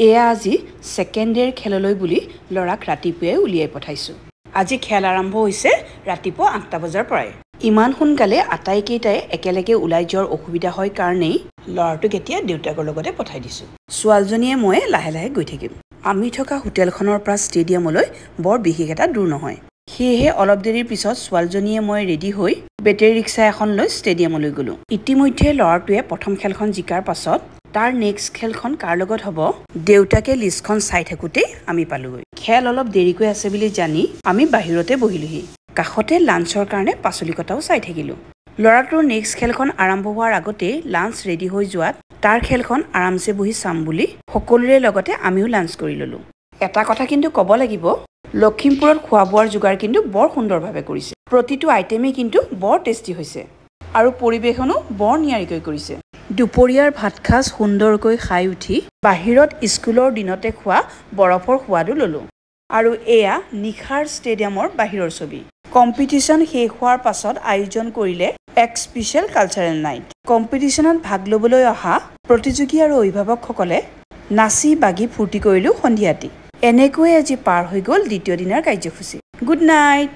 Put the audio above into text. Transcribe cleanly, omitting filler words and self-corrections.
এয়া আজি সেকেন্ড ডেৰ খেললৈ বুলি লৰাক ৰাতিপুৱাই উলিয়াই পঠাইছো। আজি খেল আৰম্ভ হৈছে ৰাতিপুৱা ৮টা বজাৰ পৰাই। ইমান সোনকালে আটাইকেইটাই একেলগে ওলাই যোৱাৰ অসুবিধা হয় কাৰণেই লৰাটোক এতিয়া দেউতাকৰ লগতে পঠাই দিছো। ছোৱালীজনীয়ে মই লাহে লাহে গৈ থাকিম। আমি থকা হোটেলখনৰ পৰা ষ্টেডিয়ামলৈ বৰ বিশেষ এটা দূৰ নহয়। সেয়েহে অলপ দেৰিৰ পিছত ছোৱালীজনীয়ে মই ৰেডি হৈ বেটেৰী ৰিক্সা এখন লৈ ষ্টেডিয়ামলৈ গলো। ইতিমধ্যে লৰাটোৱে প্ৰথম খেলখন জিকাৰ পাছত তাৰ নেক্সট খেলখন কাৰ লগত হ'ব দেউতাকে লিষ্টখন চাই থাকোতে আমি পালোগৈ। খেল অলপ দেৰিকৈ আছে বুলি জানি আমি বাহিৰতে বহিলোহি। কাষতে লাঞ্চৰ কাৰণে পাচলি কটাও চাই থাকিলো। লৰাটোৰ নেক্সট খেলখন আৰম্ভ হোৱাৰ আগতে লাঞ্চ ৰেডি হৈ যোৱাত তাৰ খেলখন আৰামছে বহি চাম বুলি সকলোৰে লগতে আমিও লাঞ্চ কৰি ললো। এটা কথা কিন্তু ক'ব লাগিব, লখিমপুৰত খোৱা বোৱাৰ যোগাৰ কিন্তু বৰ সুন্দৰভাৱে কৰিছে। প্ৰতিটো আইটেমেই কিন্তু বৰ টেষ্টি হৈছে আৰু পৰিৱেশনো বৰ নিয়াৰিকৈ কৰিছে। দুপৰীয়াৰ ভাত সাজ সুন্দৰকৈ খাই উঠি বাহিৰত স্কুলৰ দিনতে খোৱা বৰফৰ সোৱাদো ললো। আৰু এয়া নিশাৰ ষ্টেডিয়ামৰ বাহিৰৰ ছবি। কম্পিটিশ্যন শেষ হোৱাৰ পাছত আয়োজন কৰিলে এক স্পেচিয়েল কালচাৰেল নাইট। কম্পিটিশ্যনত ভাগ ল'বলৈ অহা প্ৰতিযোগী আৰু অভিভাৱকসকলে নাচি বাগি ফূৰ্তি কৰিলো সন্ধিয়াটি। এনেকৈয়ে আজি পাৰ হৈ গ'ল দ্বিতীয় দিনৰ কাৰ্যসূচী। Good night.